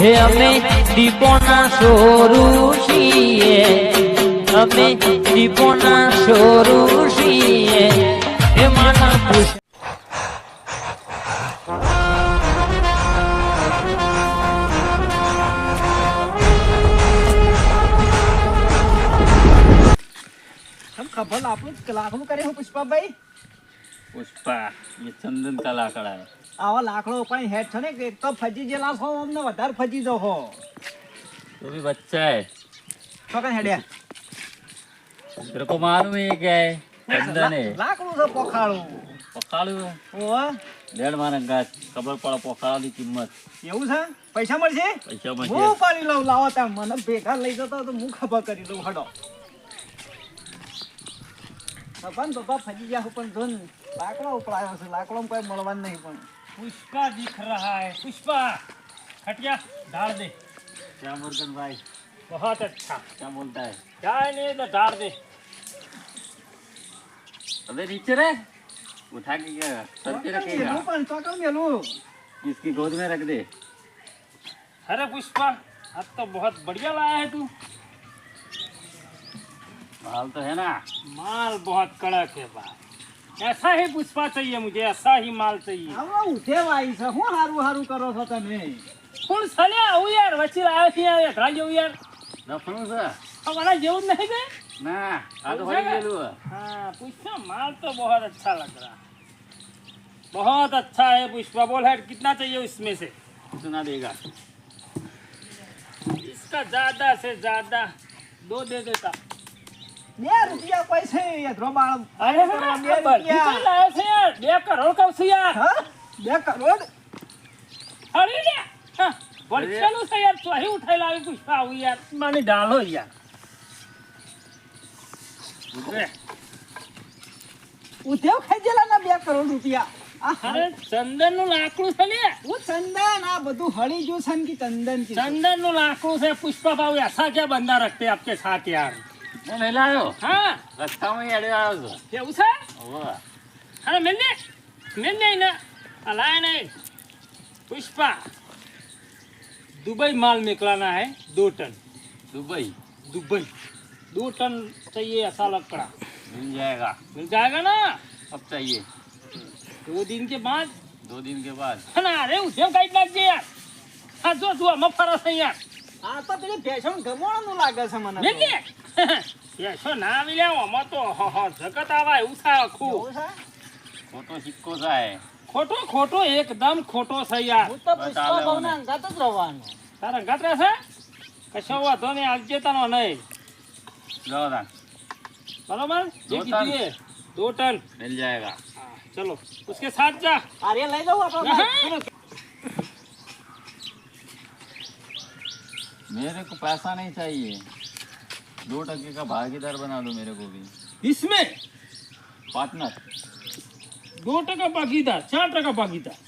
હે અમે દીપોના સોરું છીએ, અમે દીપોના સોરું છીએ. હે માના પુષ્પ खबर आपको लाखों करे हो पुष्पा भाई पुष्पा ये चंदन का लाकड़ा है. आवा लाखड़ो पण हेड छ ने एक तो फजी जेला हो हमने વધારે ફજી દો हो तो भी बच्चा है. तो कन हेड्या तेरे को मालूम है ये क्या है? चंदन है. લાકડું છે પોખાળું पकाड़ू ઓ डेढ़ मारा गाछ खबर पड़ा पकाड़ा की कीमत એવું છે પૈસા મળશે पैसा હું में પાડી લઉં લાવો તા મને ભેગા લઈ જતો તો હું ખબર કરી લઉં હડો સપન પપ્પા ફજી ગયા હું પણ જોન લાકડો ઉપડાયો છે લાકડો કોઈ મળવાનું નહીં પણ पुष्पा दिख रहा है. पुष्पा खटिया डाल दे. क्या मुर्गन भाई बहुत अच्छा. क्या बोलता है? चाय नहीं तो डाल दे. अबे नीचे रे उठा के क्या सर पे रखेगा મેલું પણ ચોકલ મેલું इसकी गोद में रख दे. अरे पुष्पा अब तो बहुत बढ़िया लाया है तू. माल तो है ना. माल बहुत कड़क है भाई. ऐसा ही पुष्पा चाहिए मुझे. ऐसा ही माल चाहिए. આવો ઉઠેવાઈ છે હું હારું હારું કરો છો તમે फूल सले आऊ यार वची लाया थी यार एकड़ा जेवू यार दफनू से हमारा जेवू नहीं बे. ना आ तो भाई गेलू है. हाँ पुष्पा माल तो बहुत अच्छा लग रहा. बहुत अच्छा है पुष्पा. बोल है कितना चाहिए इसमें से. कितना देगा? इसका ज्यादा से ज्यादा 2 दे देता. 2 રૂપિયા કોઈ છે યાર બાળ अरे कितना लाया से यार 2 करोड़ का उसे यार. હા 2 કરોડ अरे ले हाँ, वर्षालू से यार तो ही उठाई लावी पुष्पा आऊ यार. माने डालो यार. अरे ઉઠેવ ખાઈ ગયેલા ના 2 કરોડ રૂપિયા આ अरे चंदन નું લાકડું છે લે. હું ચંદન આ બધું હળી ગયું છે ને કે ચંદન की चंदन નું લાકડું છે पुष्पा भाऊ. ऐसा क्या बंदा रखते हैं आपके साथ यार. मैं नहीं लायो. हाँ रास्ता में ही अड़े आयो तो. केवू છે. वाह अरे मिलने ना अलाय नहीं. पुष्पा दुबई माल निकलाना है 2 टन. दुबई दुबई 2 टन चाहिए ऐसा लकड़ा. मिल जाएगा. मिल जाएगा ना. अब चाहिए 2 दिन के बाद 2 दिन के बाद. है ना. अरे उसे गाइड लग गया यार. हाँ जो मफरा से यार આ તો પેલી ફેશન ગમવાનું લાગે છે મને मिल गए. ऐसा ना मिले हम तो जगत आवा उठा खू. એવું છે फोटो सिक्को सा है. खोटो खोटो एकदम खोटो से यार. હું તો બસ પુષ્પા હાલે ભાવના મને. અંગાત જ રહેવાનું તારા ગત રહેશે કશો વાંધો નહીં. આજેતાનો નહીં जाओ ना. बराबर. दो ये टन. कितनी है 2 टन. मिल जाएगा. हाँ, चलो उसके साथ जा. અરે લઈ જાઉં આપણે हाँ। मेरे को पैसा नहीं चाहिए. 2% का भागीदार बना दो मेरे को भी. इसमें पार्टनर. 2% भागीदार 4% भागीदार.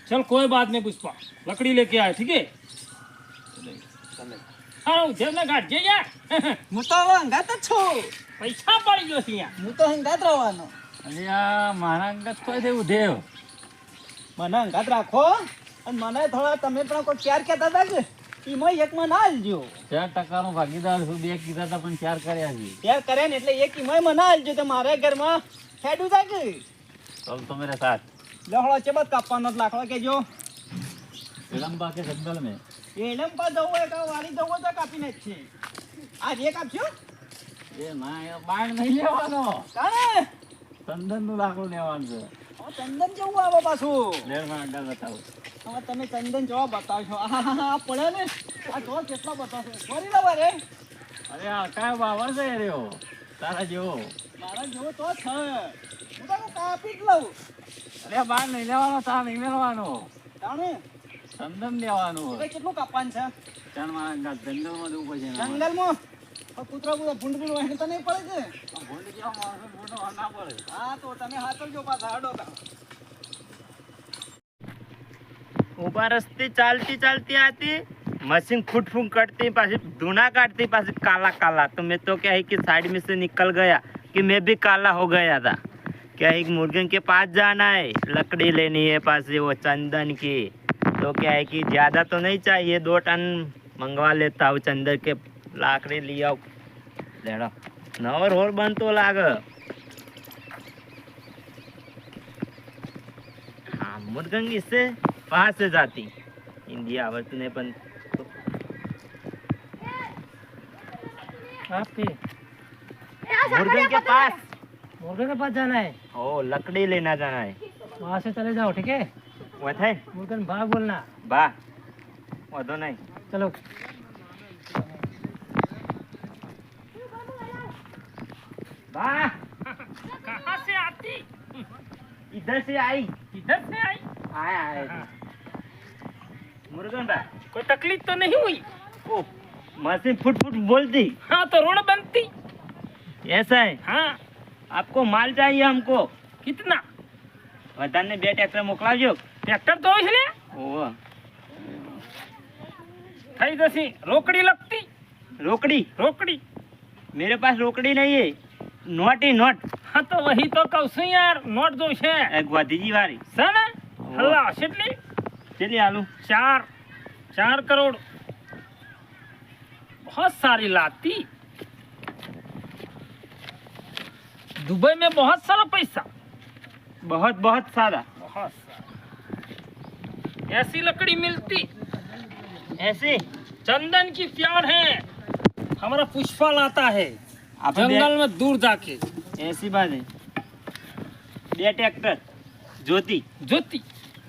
चल कोई बात नहीं पुष्पा. लकड़ी लेके आए ठीक है. हाँ जेब में काट यार. હું તો હવે અંગાત જ છું पैसा पड़ी गयो છે यहाँ. હું તો અંગાત રહેવાનો अरे यार मारा अंगत कोई दे उधेव. મને અંગાત રાખો અને મને થોડા તમે પણ કોઈ ચાર કહેતા હતા કે એમાં એકમાં ના આલજો 4% નો ભાગીદાર છું. 2 કીધા હતા પણ 4 કર્યા છે. ચાર કર્યા ને એટલે એક એમાં મને આલજો તો મારા ઘરમાં હેડું થાય કે चल तो मेरे साथ. લહળો ચેબત કાપવાનો જ લાકડો કેજો विलंबा के जंगल में. એડમ પર જવું હોય કે વાળી જવું હોય તો કાપીને જ છે આ રે કાપજો એ ના એ બાણ નહીં લેવાનો. કાણે ચંદન નું લાકડું લેવાનું છે. હવે ચંદન જેવું આવે પાછું 1.5 માં અંડા બતાવો. હવે તમે ચંદન જોવા બતાવશો આ પડે ને આ જો કેટલા બતાવશો ફરી લો રે અરે આ કાય બાવર છે રહ્યો તારા જેવો. મારા જેવો તો છે હું તો કાપી જ લઉં અરે બાણ નહીં લેવાનો. તાર નહીં લેવાનો. તાણે ચંદન લેવાનું. હવે કેટલું કાપવાનું છે ચાર માં અંગા જંગલમાં જવું પડશે એના માટે. જંગલમાં કૂતરા કૂતરા ભૂંડ ભૂંડ વાહીને તો નહીં પડે છે આ ભૂંડ જેવા માણસો ભૂંડો ના પડે. હા તો તમે હાચવજો પાછા હડો તા ऊपर रस्ते चालती चालती आती मशीन फुट फूट करती पास धुना काटती पास काला काला तो मैं तो क्या है कि साइड में से निकल गया कि मैं भी काला हो गया था. क्या है मुर्गन के पास जाना है, लकड़ी लेनी है पास वो चंदन की. तो क्या है कि ज्यादा तो नहीं चाहिए, 2 टन मंगवा लेता हूँ चंदन के लाकड़ी लिया लेड़ा नवर होर बनतो लाग। हाँ मुदगंग इससे पास से जाती हिंदी आवत नहीं पण आपके मुर्गन के पास। मुर्गे के पास जाना है, ओ लकड़ी लेना जाना है। वहाँ से चले जाओ, ठीक है? वो थे मुर्गन भाग बोलना। बा वो नहीं चलो। बा कहाँ से आती? इधर से आई। इधर से आई? आया आया मुर्गन बा कोई तकलीफ तो नहीं हुई? ओ मशीन फुट फुट बोलती। हाँ तो रोड बनती। ऐसा है? हाँ। आपको माल चाहिए हमको कितना? वतन ने 2 ट्रैक्टर मोकलावજો। ट्रैक्टर तो इसने ओ થઈ જશે। રોકડી लगती? रोकड़ी रोकड़ी? मेरे पास रोकड़ी नहीं है, नोट ही नोट। हाँ तो वही तो कहूँ છું यार, नोट जो છે एक गुवातीजी वाली છે ને હલ્લા કેટલી? चलिए आलू 4 करोड़। बहुत सारी लाती। दुबई में बहुत सारा पैसा। बहुत बहुत सारा। बहुत सारा। ऐसी लकड़ी मिलती? ऐसे चंदन की प्यार है। हमारा पुष्पा लाता है आप जंगल में दूर जाके। ऐसी बात है। 2 ट्रैक्टर ज्योति ज्योति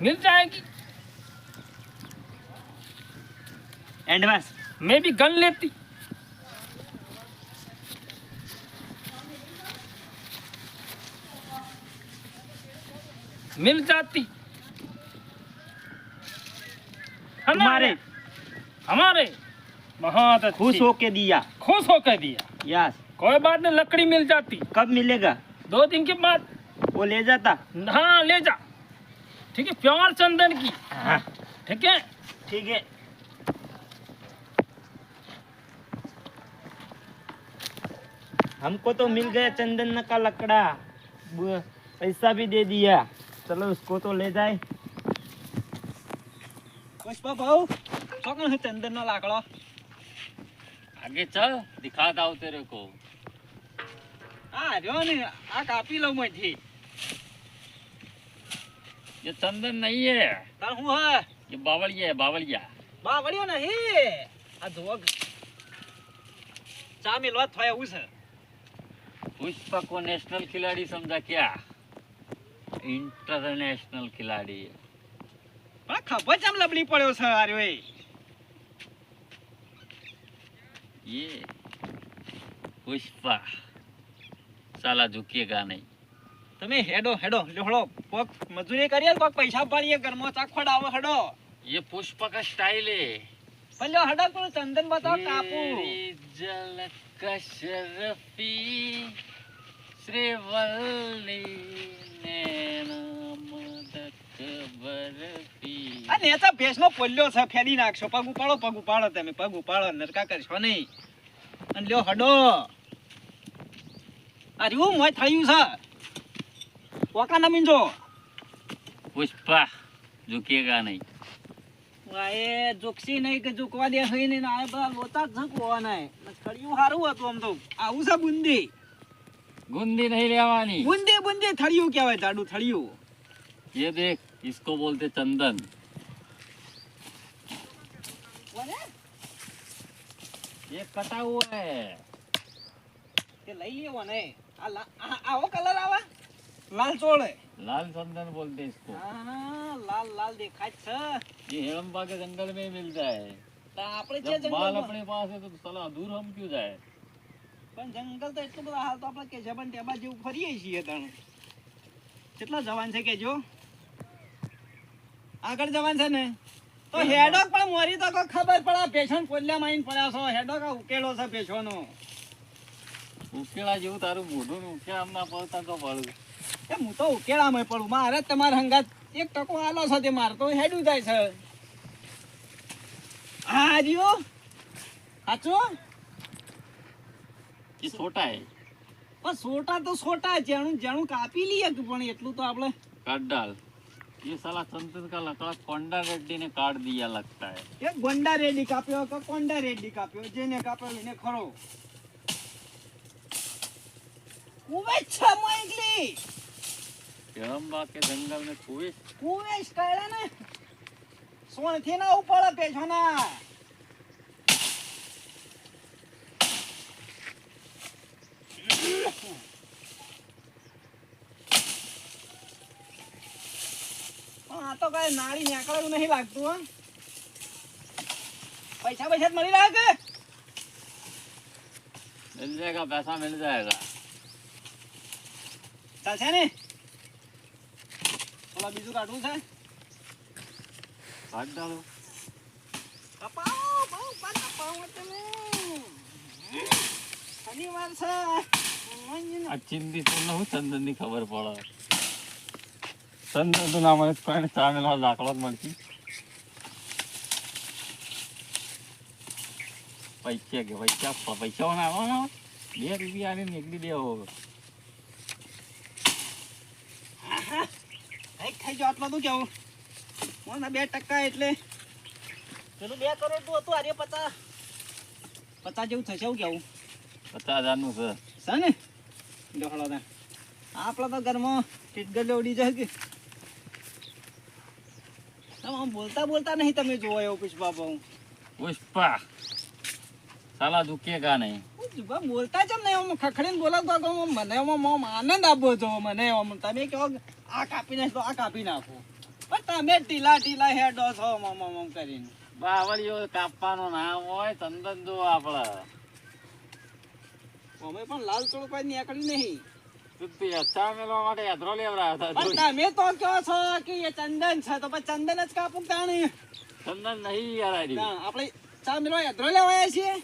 मिल जाएगी। एडवांस मैं भी गन लेती। मिल जाती। तुम्हारे हमारे बहुत अच्छी। खुश होके दिया। खुश होकर दिया। यस। कोई बात नहीं, लकड़ी मिल जाती। कब मिलेगा? 2 दिन के बाद। वो ले जाता। हाँ ले जा, ठीक है? प्योर चंदन की, हाँ ठीक है? ठीक है। हमको तो मिल गया चंदन का लकड़ा, पैसा भी दे दिया। चलो उसको तो ले जाए। પુષ્પા ભાઉ શું કહે ચંદન નો લાકડો? आगे चल दिखाता हूँ तेरे को। આ રહ્યો ને, આ કાપી લઉં માંથી। ये चंदन नहीं है, તાર હું હે ये बावड़िया है, बावड़िया। બાવળિયો નહીં, આ જુઓ ચા મેલવા થયા એવું છે। पुष्पा को नेशनल खिलाड़ी समझा क्या? इंटरनेशनल खिलाड़ी है। પણ ખબર ચમ લબડી પડ્યો છે આ રહ્યો એ। ये पुष्पा साला झुकेगा नहीं। તમે હેડો હેડો લેહડો, કોક મજૂરી કરીએ કોક પૈસા પાડીએ, ઘરમાં ચાખોડ આવે હેડો। ये पुष्पा का स्टाइल है। પણ લ્યો હેડો, પેલું ચંદન બતાવો કાપું। तेरी झलक शरफी श्रीवल्ली नैना मदक बर्फी। આ નેતા ભેંસનો પોલ્યો છે, ફેરી નાખશો। પગ ઉપાડો તમે, પગ ઉપાડો, નરકા કરશો નહીં। અને લ્યો હડો, આ રહ્યું મોય થયું છે, ઓકા નમીન જો। पुष्पा झुकेगा नहीं। એ જોક્ષી નહીં કે ઝુકવા દે હોય ને, આ બધા લોચા જ ઝુકવાના। થળિયું સારું હતું આમ તો। આવું છે બુંદી, गुंदी नहीं लेवानी। બુંદી બુંદી થળિયું કહેવાય, જાડું થળિયું। ये देख, इसको बोलते चंदन। ये कटा हुआ है। તે લઈ લેવો ને। આવો કલર આવે, લાલ ચોળે। लाल चंदन बोलते इसको। હા લાલ લાલ દેખાય છે। ये हेड़म्बा के जंगल में मिलता है। તો આપણે જે जब माल જંગલ, अपने पास है तो साला दूर हम क्यों जाए? પણ જંગલ તો એટલું બધું હાલ તો આપણે કે જબન ટેબા જેવું ફરીએ છીએ તાણ। કેટલા જવાન છે કેજો? આગળ જવાન છે ને? તો હેડો પણ મોરી તો કોઈ ખબર પડે, પેશન્ટ પોલ્યામાં આવીને પડ્યા છો। હેડો કા ઉકેલો છે પેશોનો। ઉકેલા જેવું તારું મોઢું ને ઉકેલા ના પડતા તો પડું। એ હું તો ઉકેળામાં પડું, મારે જ તમારા હંગાત 1 આલો છે, તે મારે તો હેડું જાય છે। હા જીઓ સાચું? ये छोटा है, પણ સોટા તો સોટા, જેણું જેણું કાપી લઈએ, પણ એટલું તો આપણે काट डाल। ये साला संतन का लकड़ा कोंडा रेड्डी ने काट दिया लगता है. એ ગોંડા રેડી કાપ્યો કે કોંડા રેડી કાપ્યો, જેને કાપ્યો એને ખરો. કુવેશ મોઈગલી हिडम्बा के जंगल में कुएं. કુવેશ કાળા ને સોણ થી ના ઉપર પેછો ના. આ તો કઈ નાળી નીકળવું નહીં લાગતું હો. પૈસા પૈસા જ મળી રહ્યા કે मिल जाएगा, पैसा मिल जाएगा. ચાલશે ને? ઓલા બીજું કાઢવું છે? काट डालो. કપાવો, બહુ પાક કપાવો તમે. શનિવાર છે. આ ચિંતી તો ન હું ચંદન ની ખબર પડે. ચંદન તો ના મને કોઈ ચામેલો લાકડો જ મળતી. પૈસા કે પૈસા ના આવવાના 2 રૂપિયા આને નીકળી દેવો. એક થઈ જાવ આટલું તું કેવું? મને 2% એટલે પેલું 2 કરોડ તું હતું, આરે 50 જેવું થશે એવું કેવું? 50,000 નું છે. છે ને? ડોહળો તા. આપણા તો ઘરમાં ટીટગર ઉડી જાય કે આમ બોલતા બોલતા નહીં તમે જોવો એવું પુષ્પા બહુ. પુષ્પા સાલા દુખેગા નહીં. પુષ્પા બોલતા કેમ નહીં? આમ ખખડીને બોલાવતો તો મને આમ આનંદ આપવો છો મને. આમ તમે કહો કે આ કાપી નાખો આ કાપી નાખો, પણ તમે ઢીલા હેડો છો આમ કરીને. બાવળીઓ કાપવાનો નામ હોય ચંદન જો આપડે. અમે પણ લાલ ચોળ કોઈ નીકળી નહીં. તું અચ્છા મેળવા માટે યાત્રા લેવડાવ્યા પણ હતા. તમે તો કહો છો કે એ ચંદન છે તો પછી ચંદન જ કાપું તાણી. ચંદન નહીં યાર આરી. આપણે ચા મિલો યાત્રો લેવાયા છીએ.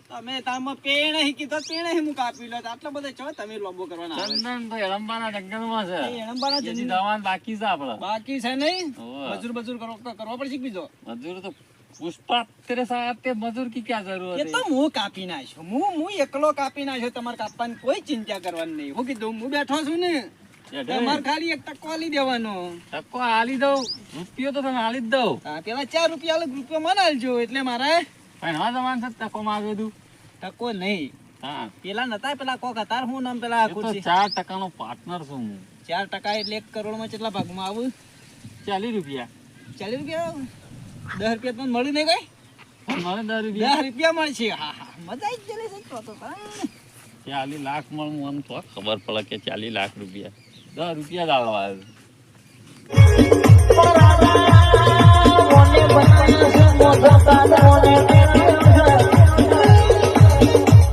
તમે તારમાં પેણ હી કીધો પેણ હી હું કાપી લો. આટલો બધો છો તમે લોબો કરવાના આવે છે. ચંદન તો હેડમ્બાના જંગલમાં છે. એ એણંબાના એની જંગલ દવાન બાકી છે આપડે. બાકી છે નહીં? હોવે. મજૂર કરવો પડશે કે બીજો? મજૂર તો પુષ્પા તેરે સાથ મજૂર की क्या जरूरत એ તો હું કાપી નાખ્યો. હું એકલો કાપી નાખ્યો. તમારે કાપવાની કોઈ ચિંતા કરવાની નહીં. હું કીધું હું બેઠો છું ને, है. તમારે ખાલી 1 ટકો આલી દેવાનો. ટકો આલી દઉં, રૂપિયો તો તને આલી જ દઉં. હા, પેલા 4 રૂપિયા અલગ રૂપિયો મને આલજો. એટલે મારે પણ હા જવાન છે ટકો માંગે તું. ટકો નહીં. હા પેલા નતા પેલા કોક હતા હું નામ પેલા એ તો ખુરશી 4% નો પાર્ટનર છું હું. 4% એટલે 1 કરોડમાં કેટલા ભાગમાં આવું? 40 રૂપિયા. 40 રૂપિયા 10 રૂપિયા તમને મળી નહીં કઈ? મને 10 રૂપિયા 10 રૂપિયા મળશે. હા હા, મજા આવી જ જશે તો. 40 લાખ મળું આમ તો ખબર પડે કે 40 લાખ રૂપિયા 10 રૂપિયા જ આલવા આવે.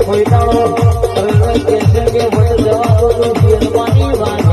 કોઈ દાડો કેસે કે મને જવા દો તો જીવવાની વાત